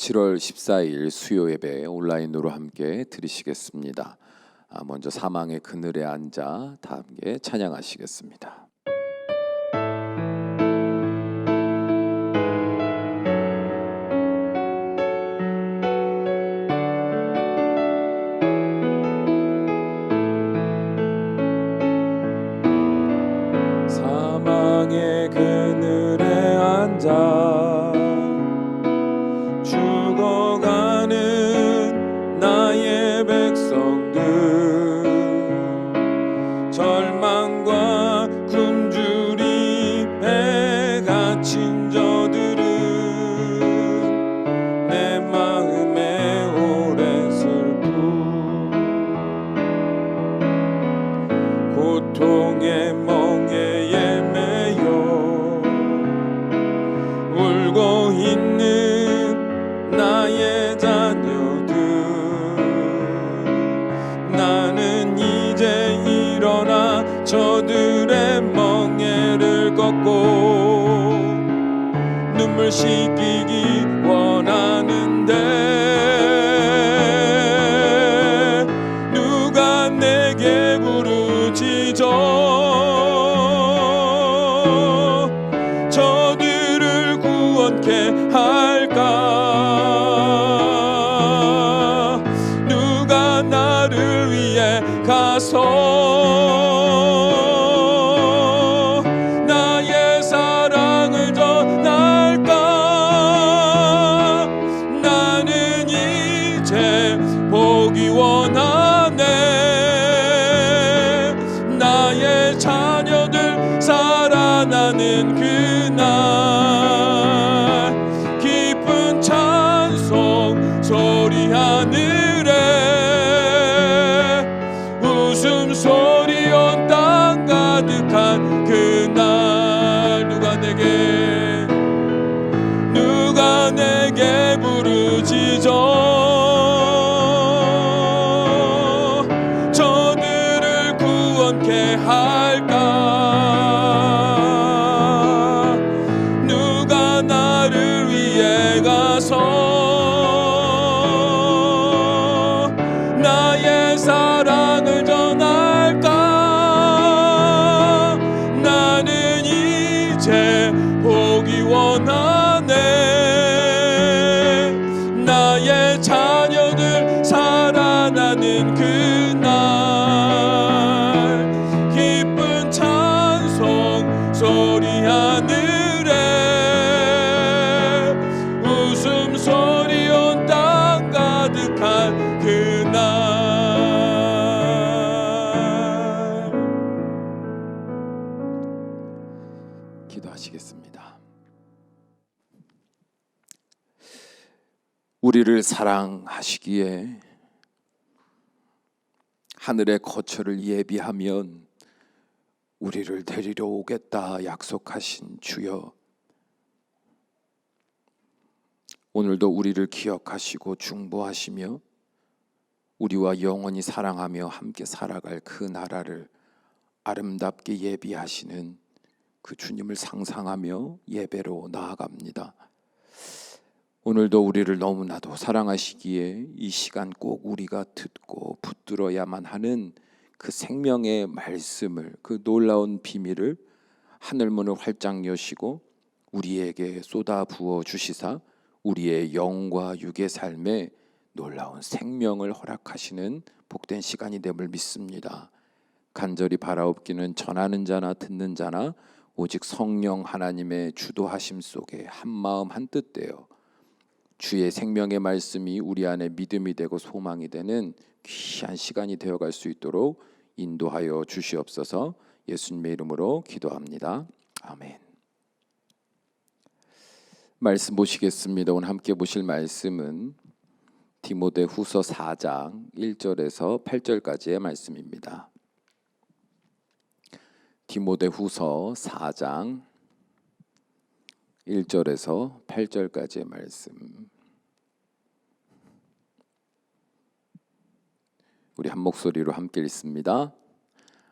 7월 14일 수요 예배 온라인으로 함께 드리시겠습니다. 먼저 사망의 그늘에 앉아 다 함께 찬양하시겠습니다. 사망의 그늘에 앉아 죽어가는 나의 백성들, 절망과 굶주림에 갇힌 저들은 내 마음에 오랜 슬픔, 고통의 멍에에 매여 울고 있는 나의 자녀들, 나는 이제 일어나 저들의 멍에를 꺾고 눈물 씻기기 원하는데 누가 내게 부르짖어 저들을 구원케 할까? 누가 나를 위해 가서 나의 사랑을 전할까? 나는 이제 보기 원하네. 나의 자녀들 살아나는 그날 기쁜 찬송 소리 하늘에 웃음소리 온 땅 가득한 그날 누가 내게 부르짖어 저들을 구원케 할까? 누가 나를 위해 가서 나의 사랑을 전할까? 나는 이제 보기 원하네. 나의 자녀들 살아나는 그날 기쁜 찬송 소리 하늘에 웃음소리 온 땅 가득한 그날. 기도하시겠습니다. 우리를 사랑하시기에 하늘의 거처를 예비하면 우리를 데리러 오겠다 약속하신 주여, 오늘도 우리를 기억하시고 중보하시며 우리와 영원히 사랑하며 함께 살아갈 그 나라를 아름답게 예비하시는 그 주님을 상상하며 예배로 나아갑니다. 오늘도 우리를 너무나도 사랑하시기에 이 시간 꼭 우리가 듣고 붙들어야만 하는 그 생명의 말씀을, 그 놀라운 비밀을 하늘문을 활짝 여시고 우리에게 쏟아 부어 주시사 우리의 영과 육의 삶에 놀라운 생명을 허락하시는 복된 시간이 됨을 믿습니다. 간절히 바라옵기는 전하는 자나 듣는 자나 오직 성령 하나님의 주도하심 속에 한마음 한뜻 되어 주의 생명의 말씀이 우리 안에 믿음이 되고 소망이 되는 귀한 시간이 되어갈 수 있도록 인도하여 주시옵소서. 예수님의 이름으로 기도합니다. 아멘. 말씀 보시겠습니다. 오늘 함께 보실 말씀은 디모데후서 4장 1절에서 8절까지의 말씀입니다. 디모데후서 4장 1절에서 8절까지의 말씀, 우리 한 목소리로 함께 읽습니다.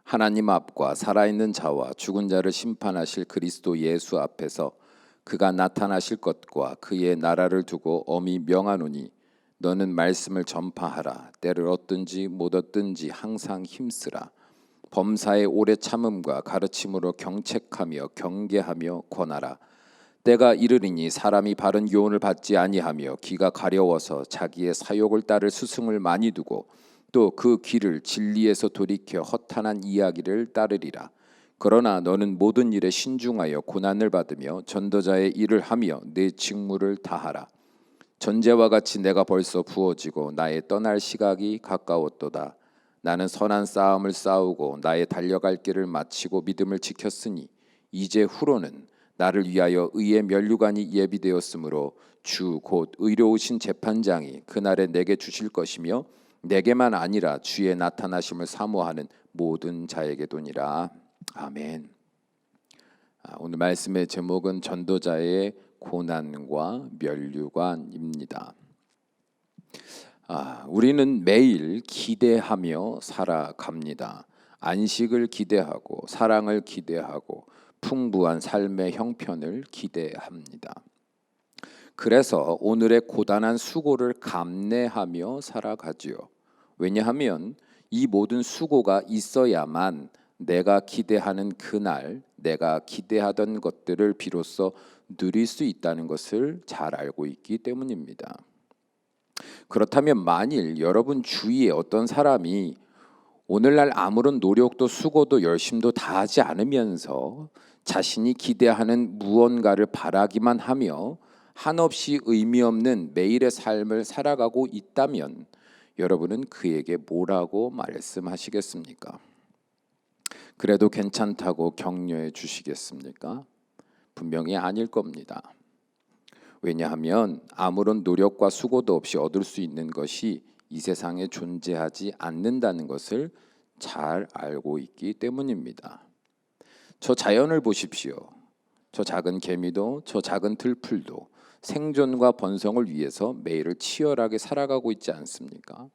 하나님 앞과 살아있는 자와 죽은 자를 심판하실 그리스도 예수 앞에서 그가 나타나실 것과 그의 나라를 두고 엄히 명하노니 너는 말씀을 전파하라. 때를 얻든지 못 얻든지 항상 힘쓰라. 범사의 오래 참음과 가르침으로 경책하며 경계하며 권하라. 때가 이르리니 사람이 바른 교훈을 받지 아니하며 귀가 가려워서 자기의 사욕을 따를 스승을 많이 두고 또 그 귀를 진리에서 돌이켜 허탄한 이야기를 따르리라. 그러나 너는 모든 일에 신중하여 고난을 받으며 전도자의 일을 하며 내 직무를 다하라. 전제와 같이 내가 벌써 부어지고 나의 떠날 시각이 가까웠도다. 나는 선한 싸움을 싸우고 나의 달려갈 길을 마치고 믿음을 지켰으니 이제 후로는 나를 위하여 의의 면류관이 예비되었으므로 주 곧 의로우신 재판장이 그날에 내게 주실 것이며 내게만 아니라 주의 나타나심을 사모하는 모든 자에게도니라. 아멘. 오늘 말씀의 제목은 전도자의 고난과 면류관입니다. 우리는 매일 기대하며 살아갑니다. 안식을 기대하고 사랑을 기대하고 풍부한 삶의 형편을 기대합니다. 그래서 오늘의 고단한 수고를 감내하며 살아가지요. 왜냐하면 이 모든 수고가 있어야만 내가 기대하는 그날, 내가 기대하던 것들을 비로소 누릴 수 있다는 것을 잘 알고 있기 때문입니다. 그렇다면 만일 여러분 주위에 어떤 사람이 오늘날 아무런 노력도 수고도 열심도 다하지 않으면서 자신이 기대하는 무언가를 바라기만 하며 한없이 의미 없는 매일의 삶을 살아가고 있다면 여러분은 그에게 뭐라고 말씀하시겠습니까? 그래도 괜찮다고 격려해 주시겠습니까? 분명히 아닐 겁니다. 왜냐하면 아무런 노력과 수고도 없이 얻을 수 있는 것이 이 세상에 존재하지 않는다는 것을 잘 알고 있기 때문입니다. 저 자연을 보십시오. 저 작은 개미도 저 작은 들풀도 생존과 번성을 위해서 매일을 치열하게 살아가고 있지 않습니까?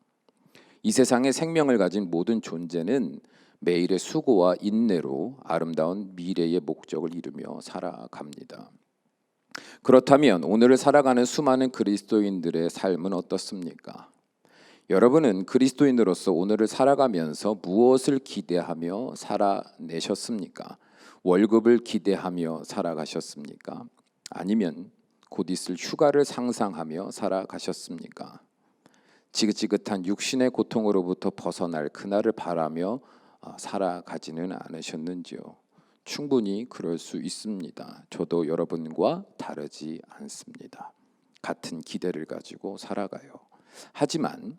이 세상에 생명을 가진 모든 존재는 매일의 수고와 인내로 아름다운 미래의 목적을 이루며 살아갑니다. 그렇다면 오늘을 살아가는 수많은 그리스도인들의 삶은 어떻습니까? 여러분은 그리스도인으로서 오늘을 살아가면서 무엇을 기대하며 살아내셨습니까? 월급을 기대하며 살아가셨습니까? 아니면 곧 있을 휴가를 상상하며 살아가셨습니까? 지긋지긋한 육신의 고통으로부터 벗어날 그날을 바라며 살아가지는 않으셨는지요? 충분히 그럴 수 있습니다. 저도 여러분과 다르지 않습니다. 같은 기대를 가지고 살아가요. 하지만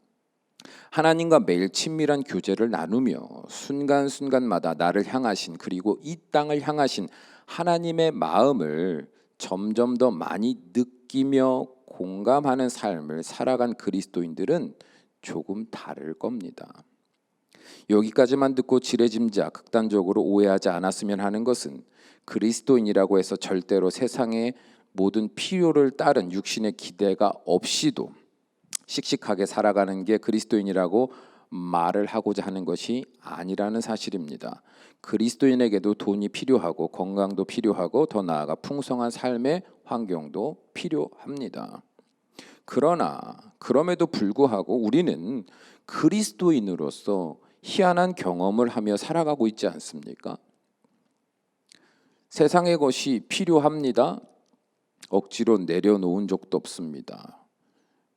하나님과 매일 친밀한 교제를 나누며 순간순간마다 나를 향하신 그리고 이 땅을 향하신 하나님의 마음을 점점 더 많이 느끼며 공감하는 삶을 살아간 그리스도인들은 조금 다를 겁니다. 여기까지만 듣고 지레짐작 극단적으로 오해하지 않았으면 하는 것은 그리스도인이라고 해서 절대로 세상의 모든 필요를 따른 육신의 기대가 없이도 씩씩하게 살아가는 게 그리스도인이라고 말을 하고자 하는 것이 아니라는 사실입니다. 그리스도인에게도 돈이 필요하고 건강도 필요하고 더 나아가 풍성한 삶의 환경도 필요합니다. 그러나 그럼에도 불구하고 우리는 그리스도인으로서 희한한 경험을 하며 살아가고 있지 않습니까? 세상의 것이 필요합니다. 억지로 내려놓은 적도 없습니다.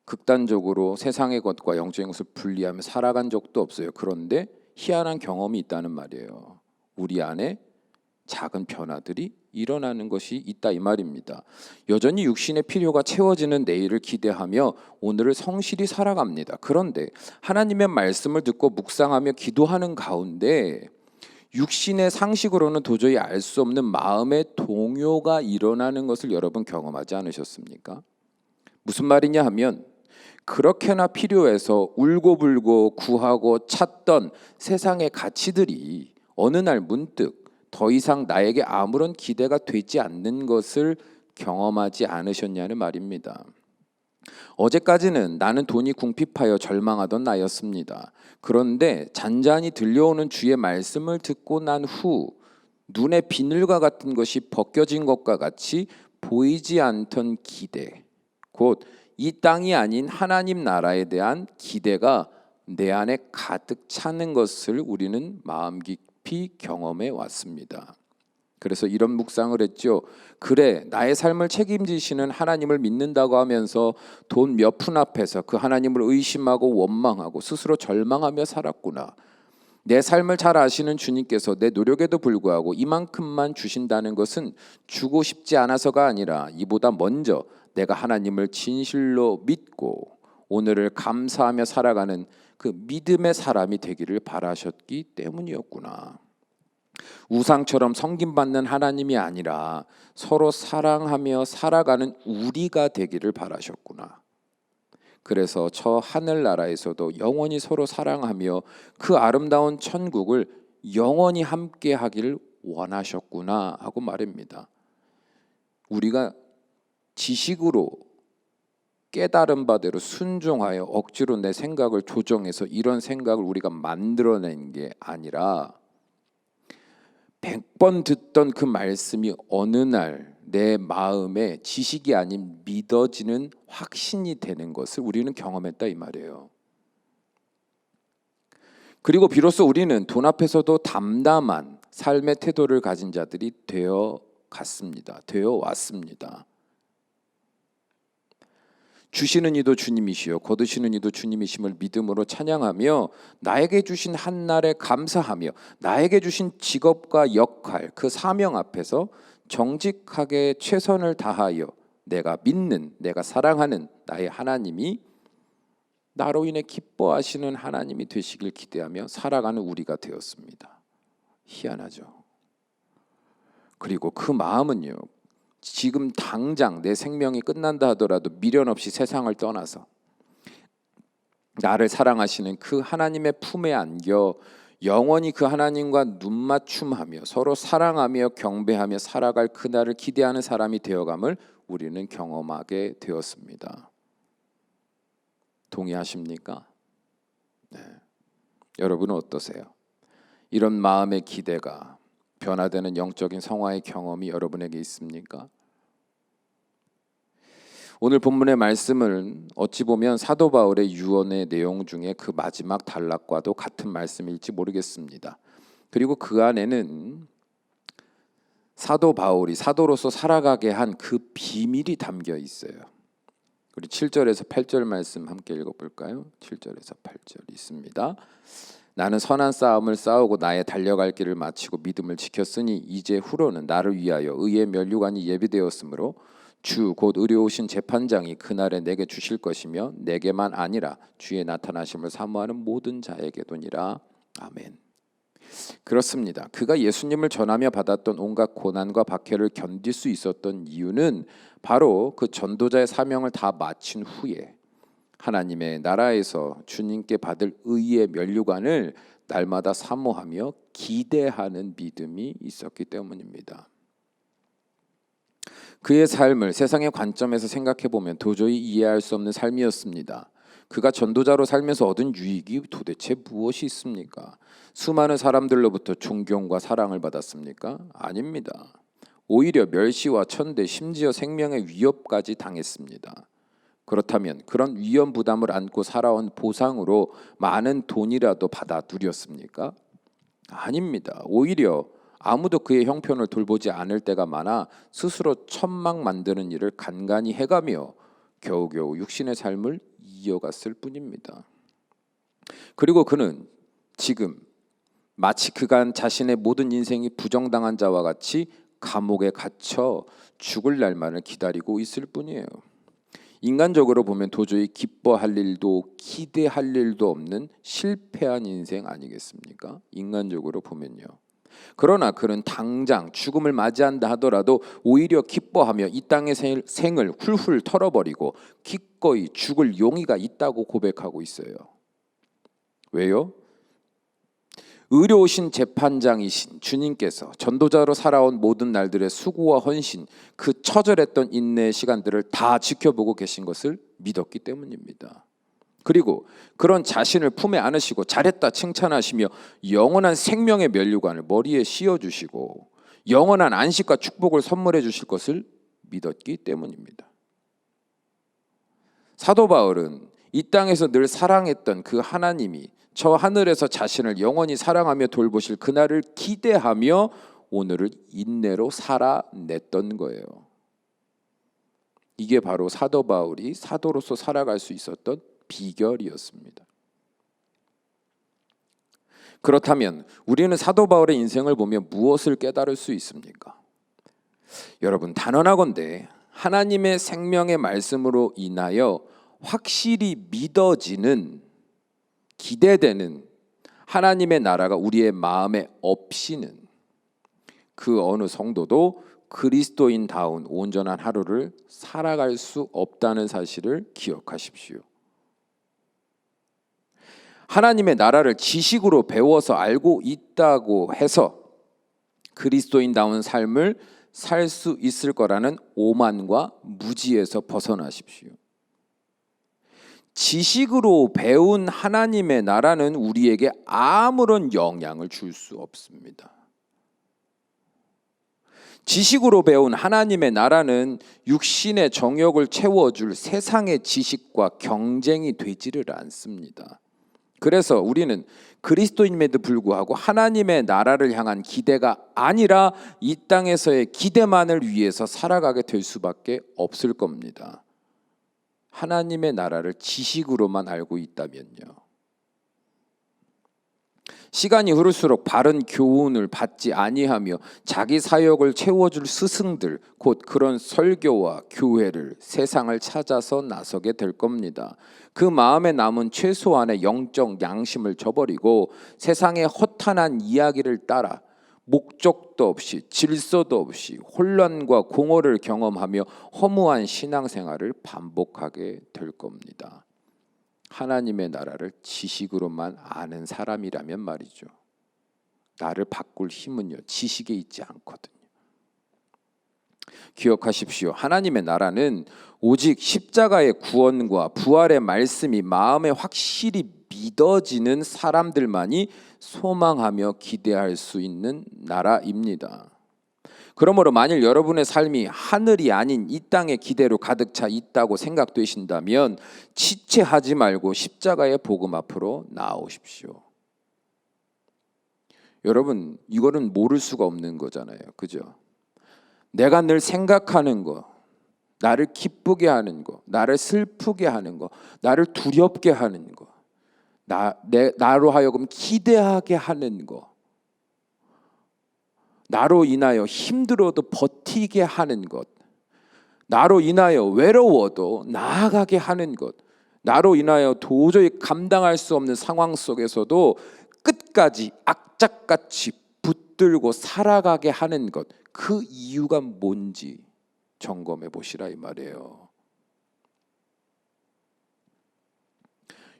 극단적으로 세상의 것과 영적인 것을 분리하며 살아간 적도 없어요. 그런데 희한한 경험이 있다는 말이에요. 우리 안에 작은 변화들이 일어나는 것이 있다 이 말입니다. 여전히 육신의 필요가 채워지는 내일을 기대하며 오늘을 성실히 살아갑니다. 그런데 하나님의 말씀을 듣고 묵상하며 기도하는 가운데 육신의 상식으로는 도저히 알 수 없는 마음의 동요가 일어나는 것을 여러분 경험하지 않으셨습니까? 무슨 말이냐 하면 그렇게나 필요해서 울고불고 구하고 찾던 세상의 가치들이 어느 날 문득 더 이상 나에게 아무런 기대가 되지 않는 것을 경험하지 않으셨냐는 말입니다. 어제까지는 나는 돈이 궁핍하여 절망하던 나였습니다. 그런데 잔잔히 들려오는 주의 말씀을 듣고 난 후 눈에 비늘과 같은 것이 벗겨진 것과 같이 보이지 않던 기대, 곧 이 땅이 아닌 하나님 나라에 대한 기대가 내 안에 가득 차는 것을 우리는 마음 깊이 경험해 왔습니다. 그래서 이런 묵상을 했죠. 그래, 나의 삶을 책임지시는 하나님을 믿는다고 하면서 돈 몇 푼 앞에서 그 하나님을 의심하고 원망하고 스스로 절망하며 살았구나. 내 삶을 잘 아시는 주님께서 내 노력에도 불구하고 이만큼만 주신다는 것은 주고 싶지 않아서가 아니라 이보다 먼저 내가 하나님을 진실로 믿고 오늘을 감사하며 살아가는 그 믿음의 사람이 되기를 바라셨기 때문이었구나. 우상처럼 섬김받는 하나님이 아니라 서로 사랑하며 살아가는 우리가 되기를 바라셨구나. 그래서 저 하늘나라에서도 영원히 서로 사랑하며 그 아름다운 천국을 영원히 함께 하기를 원하셨구나 하고 말입니다. 우리가 지식으로 깨달은 바대로 순종하여 억지로 내 생각을 조정해서 이런 생각을 우리가 만들어낸 게 아니라 100번 듣던 그 말씀이 어느 날 내 마음에 지식이 아닌 믿어지는 확신이 되는 것을 우리는 경험했다 이 말이에요. 그리고 비로소 우리는 돈 앞에서도 담담한 삶의 태도를 가진 자들이 되어 왔습니다. 주시는 이도 주님이시요 거두시는 이도 주님이심을 믿음으로 찬양하며 나에게 주신 한날에 감사하며 나에게 주신 직업과 역할, 그 사명 앞에서 정직하게 최선을 다하여 내가 믿는, 내가 사랑하는 나의 하나님이 나로 인해 기뻐하시는 하나님이 되시길 기대하며 살아가는 우리가 되었습니다. 희한하죠. 그리고 그 마음은요, 지금 당장 내 생명이 끝난다 하더라도 미련 없이 세상을 떠나서 나를 사랑하시는 그 하나님의 품에 안겨 영원히 그 하나님과 눈맞춤하며 서로 사랑하며 경배하며 살아갈 그날을 기대하는 사람이 되어감을 우리는 경험하게 되었습니다. 동의하십니까? 네. 여러분은 어떠세요? 이런 마음의 기대가 변화되는 영적인 성화의 경험이 여러분에게 있습니까? 오늘 본문의 말씀을 어찌 보면 사도 바울의 유언의 내용 중에 그 마지막 단락과도 같은 말씀일지 모르겠습니다. 그리고 그 안에는 사도 바울이 사도로서 살아가게 한 그 비밀이 담겨 있어요. 우리 7절에서 8절 말씀 함께 읽어볼까요? 7절에서 8절 있습니다. 나는 선한 싸움을 싸우고 나의 달려갈 길을 마치고 믿음을 지켰으니 이제 후로는 나를 위하여 의의 면류관이 예비되었으므로 주 곧 의로우신 재판장이 그날에 내게 주실 것이며 내게만 아니라 주의 나타나심을 사모하는 모든 자에게도니라. 아멘. 그렇습니다. 그가 예수님을 전하며 받았던 온갖 고난과 박해를 견딜 수 있었던 이유는 바로 그 전도자의 사명을 다 마친 후에 하나님의 나라에서 주님께 받을 의의 면류관을 날마다 사모하며 기대하는 믿음이 있었기 때문입니다. 그의 삶을 세상의 관점에서 생각해 보면 도저히 이해할 수 없는 삶이었습니다. 그가 전도자로 살면서 얻은 유익이 도대체 무엇이 있습니까? 수많은 사람들로부터 존경과 사랑을 받았습니까? 아닙니다. 오히려 멸시와 천대, 심지어 생명의 위협까지 당했습니다. 그렇다면 그런 위험 부담을 안고 살아온 보상으로 많은 돈이라도 받아 누렸습니까? 아닙니다. 오히려 아무도 그의 형편을 돌보지 않을 때가 많아 스스로 천막 만드는 일을 간간히 해가며 겨우겨우 육신의 삶을 이어갔을 뿐입니다. 그리고 그는 지금 마치 그간 자신의 모든 인생이 부정당한 자와 같이 감옥에 갇혀 죽을 날만을 기다리고 있을 뿐이에요. 인간적으로 보면 도저히 기뻐할 일도 기대할 일도 없는 실패한 인생 아니겠습니까? 인간적으로 보면요. 그러나 그는 당장 죽음을 맞이한다 하더라도 오히려 기뻐하며 이 땅의 생을 훌훌 털어버리고 기꺼이 죽을 용의가 있다고 고백하고 있어요. 왜요? 의로우신 재판장이신 주님께서 전도자로 살아온 모든 날들의 수고와 헌신, 그 처절했던 인내의 시간들을 다 지켜보고 계신 것을 믿었기 때문입니다. 그리고 그런 자신을 품에 안으시고 잘했다 칭찬하시며 영원한 생명의 면류관을 머리에 씌워주시고 영원한 안식과 축복을 선물해 주실 것을 믿었기 때문입니다. 사도 바울은 이 땅에서 늘 사랑했던 그 하나님이 저 하늘에서 자신을 영원히 사랑하며 돌보실 그날을 기대하며 오늘을 인내로 살아냈던 거예요. 이게 바로 사도 바울이 사도로서 살아갈 수 있었던 비결이었습니다. 그렇다면 우리는 사도 바울의 인생을 보며 무엇을 깨달을 수 있습니까? 여러분, 단언하건대 하나님의 생명의 말씀으로 인하여 확실히 믿어지는, 기대되는 하나님의 나라가 우리의 마음에 없이는 그 어느 성도도 그리스도인다운 온전한 하루를 살아갈 수 없다는 사실을 기억하십시오. 하나님의 나라를 지식으로 배워서 알고 있다고 해서 그리스도인다운 삶을 살 수 있을 거라는 오만과 무지에서 벗어나십시오. 지식으로 배운 하나님의 나라는 우리에게 아무런 영향을 줄 수 없습니다. 지식으로 배운 하나님의 나라는 육신의 정욕을 채워줄 세상의 지식과 경쟁이 되지를 않습니다. 그래서 우리는 그리스도인임에도 불구하고 하나님의 나라를 향한 기대가 아니라 이 땅에서의 기대만을 위해서 살아가게 될 수밖에 없을 겁니다. 하나님의 나라를 지식으로만 알고 있다면요. 시간이 흐를수록 바른 교훈을 받지 아니하며 자기 사역을 채워줄 스승들, 곧 그런 설교와 교회를, 세상을 찾아서 나서게 될 겁니다. 그 마음에 남은 최소한의 영적 양심을 저버리고 세상의 허탄한 이야기를 따라 목적도 없이 질서도 없이 혼란과 공허를 경험하며 허무한 신앙생활을 반복하게 될 겁니다. 하나님의 나라를 지식으로만 아는 사람이라면 말이죠. 나를 바꿀 힘은요, 지식에 있지 않거든요. 기억하십시오. 하나님의 나라는 오직 십자가의 구원과 부활의 말씀이 마음에 확실히 믿어지는 사람들만이 소망하며 기대할 수 있는 나라입니다. 그러므로 만일 여러분의 삶이 하늘이 아닌 이 땅의 기대로 가득 차 있다고 생각되신다면 지체하지 말고 십자가의 복음 앞으로 나오십시오. 여러분, 이거는 모를 수가 없는 거잖아요. 그죠? 내가 늘 생각하는 거, 나를 기쁘게 하는 거, 나를 슬프게 하는 거, 나를 두렵게 하는 거, 나로 하여금 기대하게 하는 거, 나로 인하여 힘들어도 버티게 하는 것, 나로 인하여 외로워도 나아가게 하는 것, 나로 인하여 도저히 감당할 수 없는 상황 속에서도 끝까지 악착같이 붙들고 살아가게 하는 것, 그 이유가 뭔지 점검해 보시라 이 말이에요.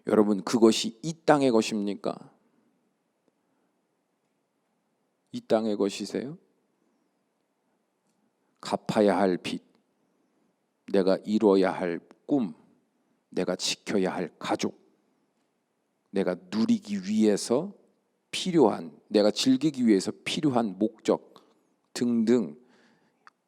여러분, 그것이 이 땅의 것입니까? 이 땅의 것이세요? 갚아야 할 빚, 내가 이뤄야 할 꿈, 내가 지켜야 할 가족, 내가 누리기 위해서 필요한, 내가 즐기기 위해서 필요한 목적 등등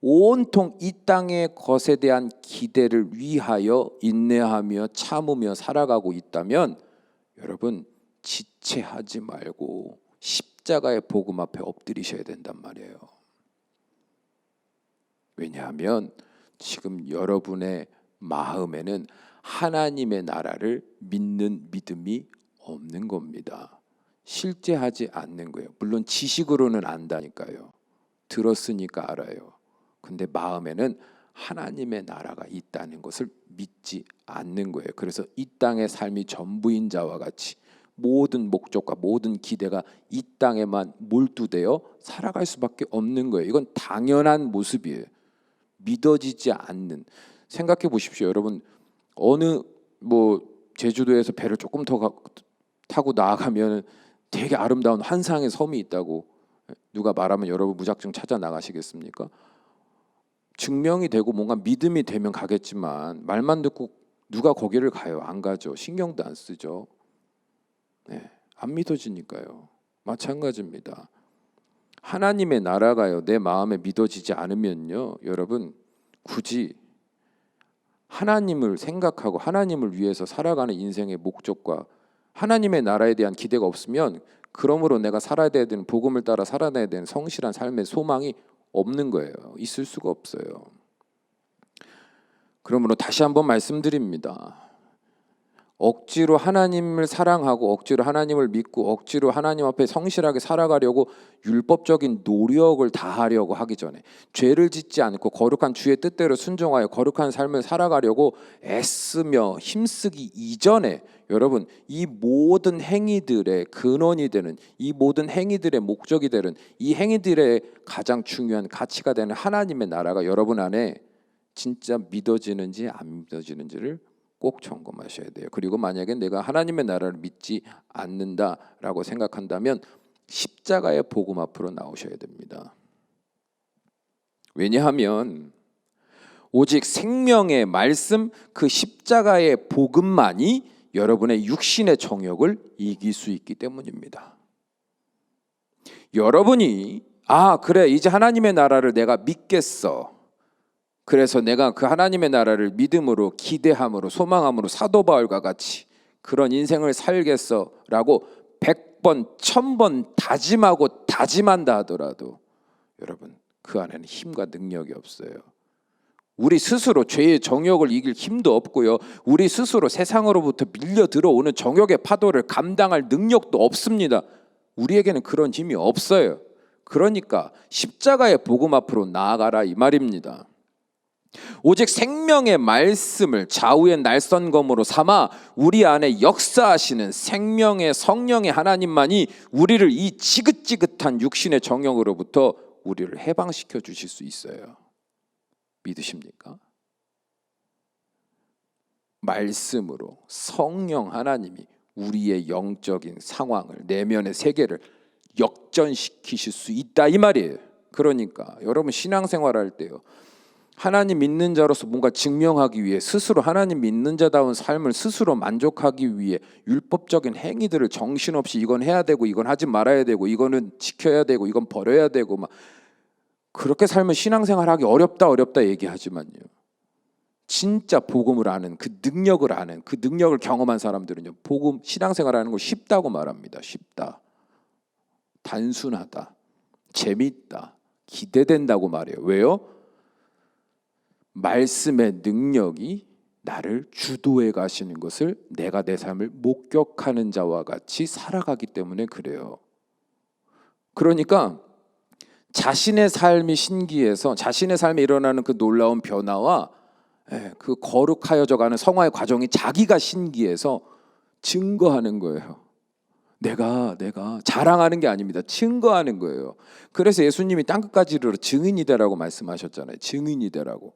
온통 이 땅의 것에 대한 기대를 위하여 인내하며 참으며 살아가고 있다면 여러분, 지체하지 말고 십자가의 복음 앞에 엎드리셔야 된단 말이에요. 왜냐하면 지금 여러분의 마음에는 하나님의 나라를 믿는 믿음이 없는 겁니다. 실제하지 않는 거예요. 물론 지식으로는 안다니까요. 들었으니까 알아요. 근데 마음에는 하나님의 나라가 있다는 것을 믿지 않는 거예요. 그래서 이 땅의 삶이 전부인 자와 같이 모든 목적과 모든 기대가 이 땅에만 몰두되어 살아갈 수밖에 없는 거예요. 이건 당연한 모습이에요. 믿어지지 않는. 생각해 보십시오. 여러분, 어느 제주도에서 배를 조금 더 타고 나아가면 되게 아름다운 환상의 섬이 있다고 누가 말하면 여러분 무작정 찾아 나가시겠습니까? 증명이 되고 뭔가 믿음이 되면 가겠지만 말만 듣고 누가 거기를 가요? 안 가죠. 신경도 안 쓰죠. 네, 안 믿어지니까요. 마찬가지입니다. 하나님의 나라가요, 내 마음에 믿어지지 않으면요, 여러분, 굳이 하나님을 생각하고 하나님을 위해서 살아가는 인생의 목적과 하나님의 나라에 대한 기대가 없으면 그러므로 내가 살아야 되는 복음을 따라 살아내야 되는 성실한 삶의 소망이 없는 거예요. 있을 수가 없어요. 그러므로 다시 한번 말씀드립니다. 억지로 하나님을 사랑하고 억지로 하나님을 믿고 억지로 하나님 앞에 성실하게 살아가려고 율법적인 노력을 다하려고 하기 전에, 죄를 짓지 않고 거룩한 주의 뜻대로 순종하여 거룩한 삶을 살아가려고 애쓰며 힘쓰기 이전에 여러분, 이 모든 행위들의 근원이 되는, 이 모든 행위들의 목적이 되는, 이 행위들의 가장 중요한 가치가 되는 하나님의 나라가 여러분 안에 진짜 믿어지는지 안 믿어지는지를 꼭 점검하셔야 돼요. 그리고 만약에 내가 하나님의 나라를 믿지 않는다라고 생각한다면 십자가의 복음 앞으로 나오셔야 됩니다. 왜냐하면 오직 생명의 말씀, 그 십자가의 복음만이 여러분의 육신의 정욕을 이길 수 있기 때문입니다. 여러분이 그래 이제 하나님의 나라를 내가 믿겠어, 그래서 내가 그 하나님의 나라를 믿음으로 기대함으로 소망함으로 사도 바울과 같이 그런 인생을 살겠어라고 100번 1000번 다짐하고 다짐한다 하더라도 여러분 그 안에는 힘과 능력이 없어요. 우리 스스로 죄의 정욕을 이길 힘도 없고요, 우리 스스로 세상으로부터 밀려 들어오는 정욕의 파도를 감당할 능력도 없습니다. 우리에게는 그런 힘이 없어요. 그러니까 십자가의 복음 앞으로 나아가라 이 말입니다. 오직 생명의 말씀을 좌우의 날선검으로 삼아 우리 안에 역사하시는 생명의 성령의 하나님만이 우리를 이 지긋지긋한 육신의 정욕으로부터 우리를 해방시켜 주실 수 있어요. 믿으십니까? 말씀으로 성령 하나님이 우리의 영적인 상황을, 내면의 세계를 역전시키실 수 있다 이 말이에요. 그러니까 여러분 신앙생활할 때요, 하나님 믿는 자로서 뭔가 증명하기 위해 스스로 하나님 믿는 자다운 삶을 스스로 만족하기 위해 율법적인 행위들을 정신없이 이건 해야 되고 이건 하지 말아야 되고 이거는 지켜야 되고 이건 버려야 되고 막 그렇게 살면 신앙생활하기 어렵다 얘기하지만요, 진짜 복음을 아는 그 능력을 아는 그 능력을 경험한 사람들은요, 복음 신앙생활하는 거 쉽다고 말합니다. 쉽다, 단순하다, 재밌다, 기대된다고 말해요. 왜요? 말씀의 능력이 나를 주도해 가시는 것을 내가 내 삶을 목격하는 자와 같이 살아가기 때문에 그래요. 그러니까 자신의 삶이 신기해서 자신의 삶에 일어나는 그 놀라운 변화와 그 거룩하여져 가는 성화의 과정이 자기가 신기해서 증거하는 거예요. 내가 자랑하는 게 아닙니다. 증거하는 거예요. 그래서 예수님이 땅끝까지 이르러 증인이 되라고 말씀하셨잖아요. 증인이 되라고.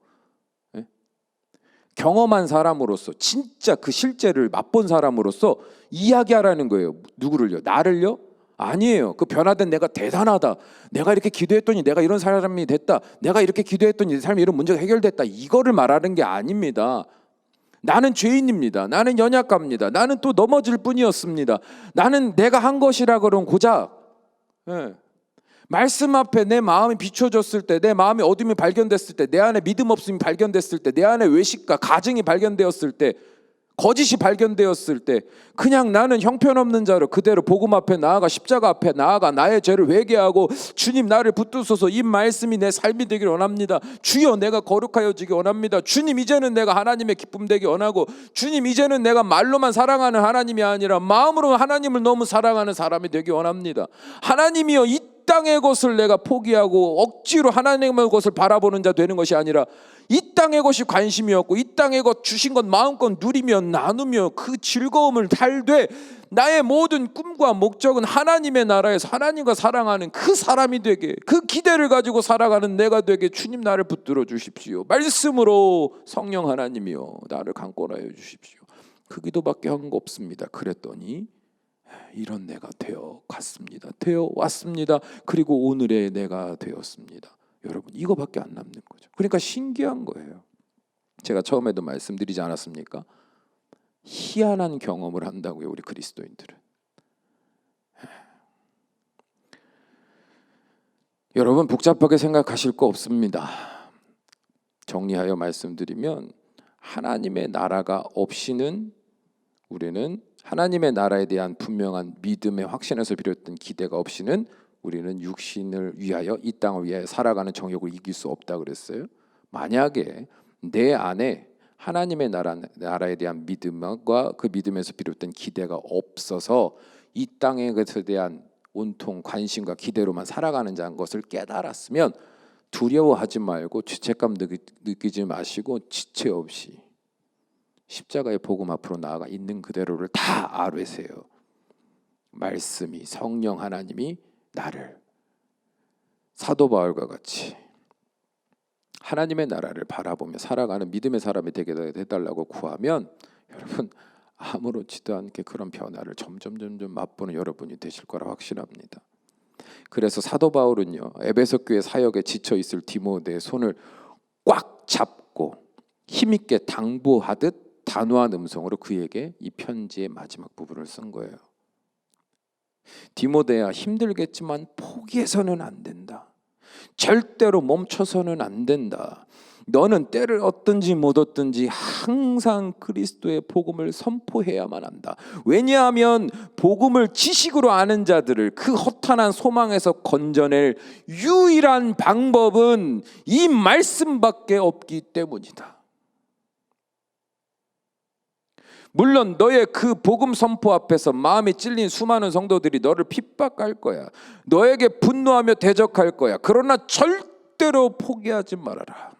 경험한 사람으로서, 진짜 그 실제를 맛본 사람으로서 이야기하라는 거예요. 누구를요? 나를요? 아니에요. 그 변화된 내가 대단하다, 내가 이렇게 기도했더니 내가 이런 사람이 됐다, 내가 이렇게 기도했더니 내 삶에 이런 문제가 해결됐다, 이거를 말하는 게 아닙니다. 나는 죄인입니다. 나는 연약합니다. 나는 또 넘어질 뿐이었습니다. 나는 내가 한 것이라 그런 고작 말씀 앞에 내 마음이 비춰졌을 때, 내 마음의 어둠이 발견됐을 때, 내 안에 믿음 없음이 발견됐을 때, 내 안에 외식과 가증이 발견되었을 때, 거짓이 발견되었을 때, 그냥 나는 형편없는 자로 그대로 복음 앞에 나아가 십자가 앞에 나아가 나의 죄를 회개하고 주님 나를 붙드소서, 이 말씀이 내 삶이 되길 원합니다. 주여 내가 거룩하여지기 원합니다. 주님 이제는 내가 하나님의 기쁨 되기 원하고, 주님 이제는 내가 말로만 사랑하는 하나님이 아니라 마음으로 하나님을 너무 사랑하는 사람이 되기 원합니다. 하나님이여 이 땅의 것을 내가 포기하고 억지로 하나님의 것을 바라보는 자 되는 것이 아니라 이 땅의 것이 관심이었고 이 땅의 것 주신 것 마음껏 누리며 나누며 그 즐거움을 달되 나의 모든 꿈과 목적은 하나님의 나라에서 하나님과 사랑하는 그 사람이 되게, 그 기대를 가지고 살아가는 내가 되게 주님 나를 붙들어 주십시오. 말씀으로 성령 하나님이여 나를 강권하여 주십시오. 그 기도밖에 한 거 없습니다. 그랬더니 이런 내가 되어 갔습니다. 되어 왔습니다. 그리고 오늘의 내가 되었습니다. 여러분 이거밖에 안 남는 거죠. 그러니까 신기한 거예요. 제가 처음에도 말씀드리지 않았습니까? 희한한 경험을 한다고요, 우리 그리스도인들은. 여러분 복잡하게 생각하실 거 없습니다. 정리하여 말씀드리면 하나님의 나라가 없이는 우리는 하나님의 나라에 대한 분명한 믿음의 확신에서 비롯된 기대가 없이는 우리는 육신을 위하여 이 땅을 위하여 살아가는 정욕을 이길 수 없다 그랬어요. 만약에 내 안에 하나님의 나라에 대한 믿음과 그 믿음에서 비롯된 기대가 없어서 이 땅에 대한 온통 관심과 기대로만 살아가는 자인 것을 깨달았으면 두려워하지 말고 죄책감 느끼지 마시고 지체 없이 십자가의 복음 앞으로 나아가 있는 그대로를 다 아뢰세요. 말씀이 성령 하나님이 나를 사도 바울과 같이 하나님의 나라를 바라보며 살아가는 믿음의 사람이 되게 해달라고 구하면 여러분 아무렇지도 않게 그런 변화를 점점 맛보는 여러분이 되실 거라 확신합니다. 그래서 사도 바울은요 에베소 교회 사역에 지쳐 있을 디모데의 손을 꽉 잡고 힘있게 당부하듯 단호한 음성으로 그에게 이 편지의 마지막 부분을 쓴 거예요. 디모데야, 힘들겠지만 포기해서는 안 된다. 절대로 멈춰서는 안 된다. 너는 때를 얻든지 못 얻든지 항상 그리스도의 복음을 선포해야만 한다. 왜냐하면 복음을 지식으로 아는 자들을 그 허탄한 소망에서 건져낼 유일한 방법은 이 말씀밖에 없기 때문이다. 물론 너의 그 복음 선포 앞에서 마음이 찔린 수많은 성도들이 너를 핍박할 거야. 너에게 분노하며 대적할 거야. 그러나 절대로 포기하지 말아라.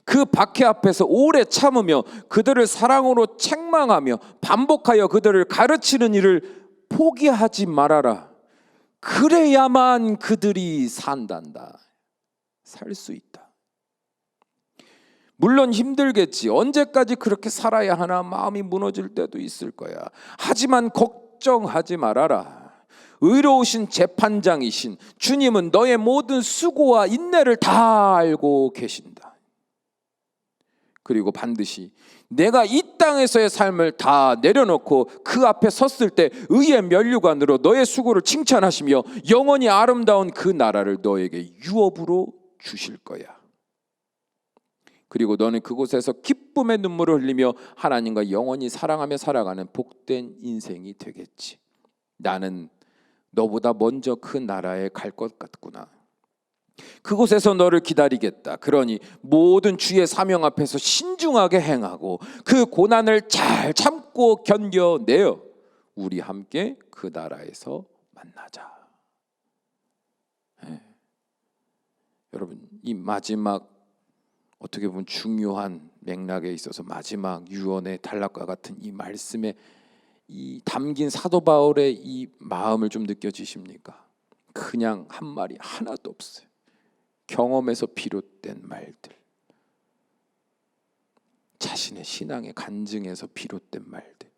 그 박해 앞에서 오래 참으며 그들을 사랑으로 책망하며 반복하여 그들을 가르치는 일을 포기하지 말아라. 그래야만 그들이 산단다. 살 수 있다. 물론 힘들겠지. 언제까지 그렇게 살아야 하나 마음이 무너질 때도 있을 거야. 하지만 걱정하지 말아라. 의로우신 재판장이신 주님은 너의 모든 수고와 인내를 다 알고 계신다. 그리고 반드시 내가 이 땅에서의 삶을 다 내려놓고 그 앞에 섰을 때 의의 면류관으로 너의 수고를 칭찬하시며 영원히 아름다운 그 나라를 너에게 유업으로 주실 거야. 그리고 너는 그곳에서 기쁨의 눈물을 흘리며 하나님과 영원히 사랑하며 살아가는 복된 인생이 되겠지. 나는 너보다 먼저 그 나라에 갈 것 같구나. 그곳에서 너를 기다리겠다. 그러니 모든 주의 사명 앞에서 신중하게 행하고 그 고난을 잘 참고 견뎌내어 우리 함께 그 나라에서 만나자. 네. 여러분, 이 마지막 어떻게 보면 중요한 맥락에 있어서 마지막 유언의 단락과 같은 이 말씀에 이 담긴 사도 바울의 이 마음을 좀 느껴지십니까? 그냥 한 말이 하나도 없어요. 경험에서 비롯된 말들, 자신의 신앙의 간증에서 비롯된 말들,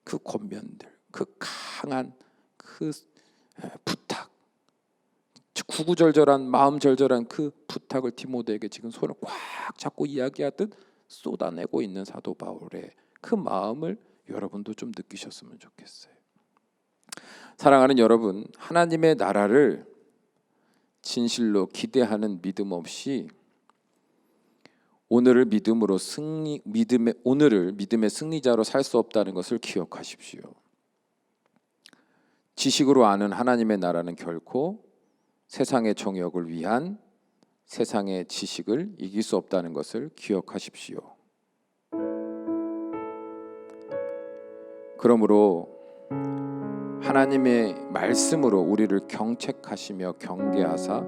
그 권면들, 그 강한 그 부탁, 구구절절한 마음절절한 그 부탁을 디모데에게 지금 손을 꽉 잡고 이야기하듯 쏟아내고 있는 사도 바울의 그 마음을 여러분도 좀 느끼셨으면 좋겠어요. 사랑하는 여러분, 하나님의 나라를 진실로 기대하는 믿음 없이 오늘을 믿음의 승리자로 살 수 없다는 것을 기억하십시오. 지식으로 아는 하나님의 나라는 결코 세상의 정욕을 위한 세상의 지식을 이길 수 없다는 것을 기억하십시오. 그러므로 하나님의 말씀으로 우리를 경책하시며 경계하사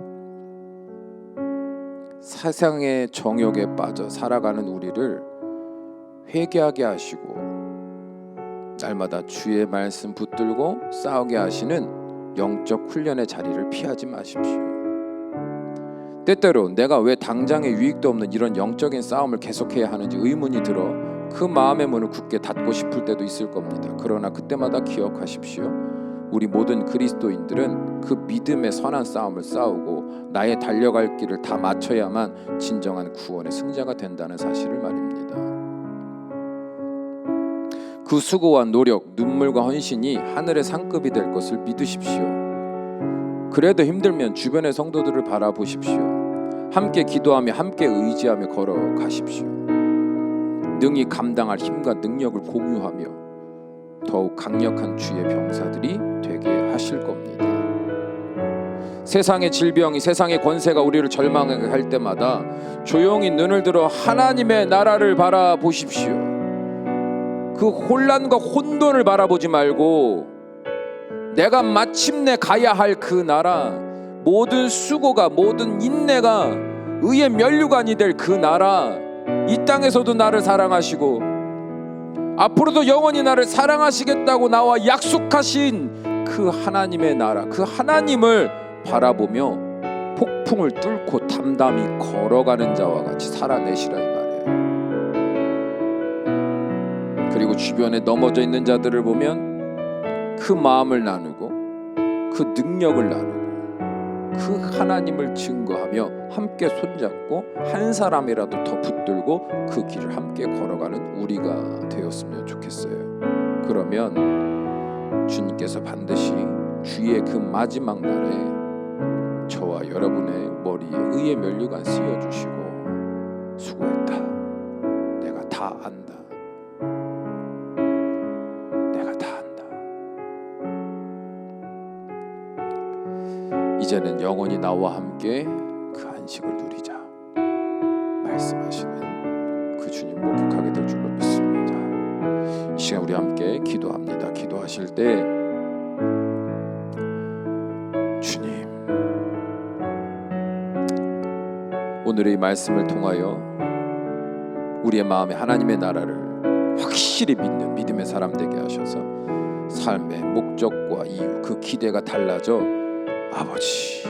세상의 정욕에 빠져 살아가는 우리를 회개하게 하시고 날마다 주의 말씀 붙들고 싸우게 하시는 영적 훈련의 자리를 피하지 마십시오. 때때로 내가 왜 당장의 유익도 없는 이런 영적인 싸움을 계속해야 하는지 의문이 들어 그 마음의 문을 굳게 닫고 싶을 때도 있을 겁니다. 그러나 그때마다 기억하십시오. 우리 모든 그리스도인들은 그 믿음의 선한 싸움을 싸우고 나의 달려갈 길을 다 마쳐야만 진정한 구원의 승자가 된다는 사실을 말입니다. 그 수고와 노력, 눈물과 헌신이 하늘의 상급이 될 것을 믿으십시오. 그래도 힘들면 주변의 성도들을 바라보십시오. 함께 기도하며 함께 의지하며 걸어가십시오. 능히 감당할 힘과 능력을 공유하며 더욱 강력한 주의 병사들이 되게 하실 겁니다. 세상의 질병이, 세상의 권세가 우리를 절망하게 할 때마다 조용히 눈을 들어 하나님의 나라를 바라보십시오. 그 혼란과 혼돈을 바라보지 말고 내가 마침내 가야 할 그 나라, 모든 수고가, 모든 인내가 의의 면류관이 될 그 나라, 이 땅에서도 나를 사랑하시고 앞으로도 영원히 나를 사랑하시겠다고 나와 약속하신 그 하나님의 나라, 그 하나님을 바라보며 폭풍을 뚫고 담담히 걸어가는 자와 같이 살아내시라 이 말이에요. 그리고 주변에 넘어져 있는 자들을 보면 그 마음을 나누고 그 능력을 나누고 그 하나님을 증거하며 함께 손잡고 한 사람이라도 더 붙들고 그 길을 함께 걸어가는 우리가 되었으면 좋겠어요. 그러면 주님께서 반드시 주의 그 마지막 날에 저와 여러분의 머리에 의의 면류관 씌워주시고 수고했다, 내가 다 안다, 내가 다 안다, 이제는 영원히 나와 함께 그 안식을 누리자 말씀하시는 그 주님 목격하게 될 줄로 믿습니다. 이 시간 우리 함께 기도합니다. 기도하실 때 주님, 오늘의 이 말씀을 통하여 우리의 마음에 하나님의 나라를 확실히 믿는 믿음의 사람 되게 하셔서 삶의 목적과 이유, 그 기대가 달라져 아버지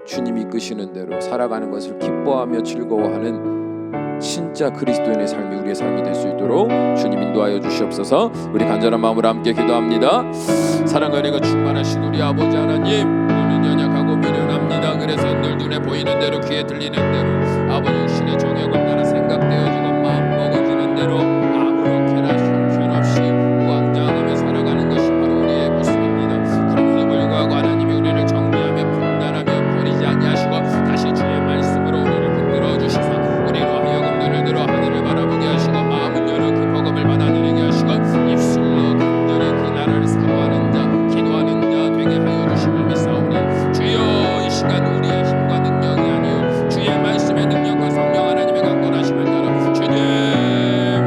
주님이 이끄시는 대로 살아가는 것을 기뻐하며 즐거워하는 진짜 그리스도인의 삶이 우리의 삶이 될 수 있도록 주님 인도하여 주시옵소서. 우리 간절한 마음으로 함께 기도합니다. 사랑과 은혜가 충만하신 우리 아버지 하나님, 우리는 연약하고 미련합니다. 그래서 늘 눈에 보이는 대로 귀에 들리는 대로 아버지 신의 정욕을 따라 생각되어지고 마음 먹어지는 대로 아무렇게나 형편없이 우왕좌왕하며 살아가는 것이 바로 우리의 모습입니다. 그럼에도 불구하고 하나님이 우리를 정리하며 판단하며 버리지 아니하시고 다시 주의 말씀으로 우리를 붙들어 주시사 우리로 하여금 눈을 들어 하늘을 바라보게 하시고 마음을 열어 그 복음을 받아들이게 하시고 입술로 간절히 그 나라를 사모하는 자, 기도하는 자 되게 하여 주심을 믿사오니 주여, 이 시간 우리의 힘과 능력이 아니요 주의 말씀의 능력과 성령 하나님의 강건하심을 따라 주님,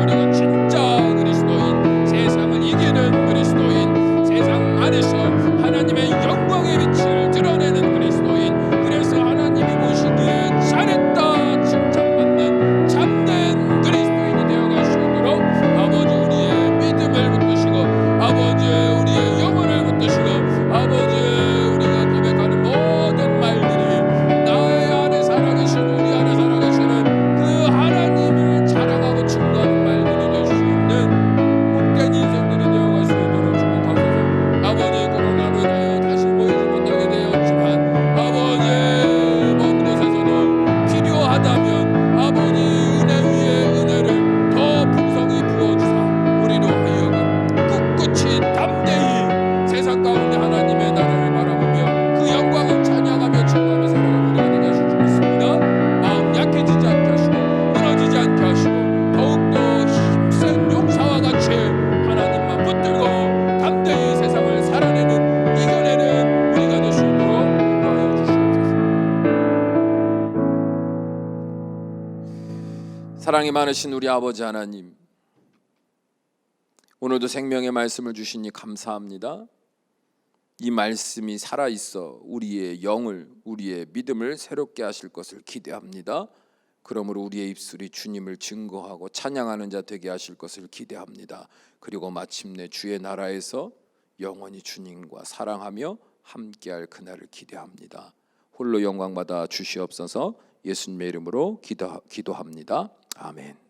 우리가 진짜 그리스도인, 세상을 이기는 그리스도인, 세상 안에서 하나님의 영광의 빛을 드러내는 그리스도인, 그래서 하나님이 보시기에 잘했다 칭찬받는 참된 그리스도인이 되어갈 수 있도록 아버지 우리의 믿음을 붙드시고 아버지 우리의 영혼을 붙드시고 아버지 우리가 고백하는 모든 말들이 나의 안에 살아계신 우리 안에 살아계시는 그 하나님을 자랑하고 증거하는 말들이 될 수 있는 복된 인생들이 되어갈 수 있도록 축복하소서. 아버지 코로나로 인하여 다시 모이지 못하게 되었지만 아버지 먼 곳에서도 필요하다면 아버지 은혜 위에 은혜를 더 풍성히 부어주사 우리로 하여금 꿋꿋이 담대히 세상 가운데 하나님의 나라를 바라보며 그 영광을 찬양하며 증거하며 살아가는 우리가 되게 하실 줄 믿습니다. 마음 약해지지 않게 하시고 무너지지 않게 하시고 더욱더 힘센 용사와 같이 하나님만 붙들고 담대히 세상을 살아내는 이겨내는 우리가 될 수 있도록 인도하여 주시옵소서. 사랑이 많으신 우리 아버지 하나님, 오늘도 생명의 말씀을 주시니 감사합니다. 이 말씀이 살아있어 우리의 영을, 우리의 믿음을 새롭게 하실 것을 기대합니다. 그러므로 우리의 입술이 주님을 증거하고 찬양하는 자 되게 하실 것을 기대합니다. 그리고 마침내 주의 나라에서 영원히 주님과 사랑하며 함께할 그날을 기대합니다. 홀로 영광받아 주시옵소서. 예수님의 이름으로 기도합니다. 아멘.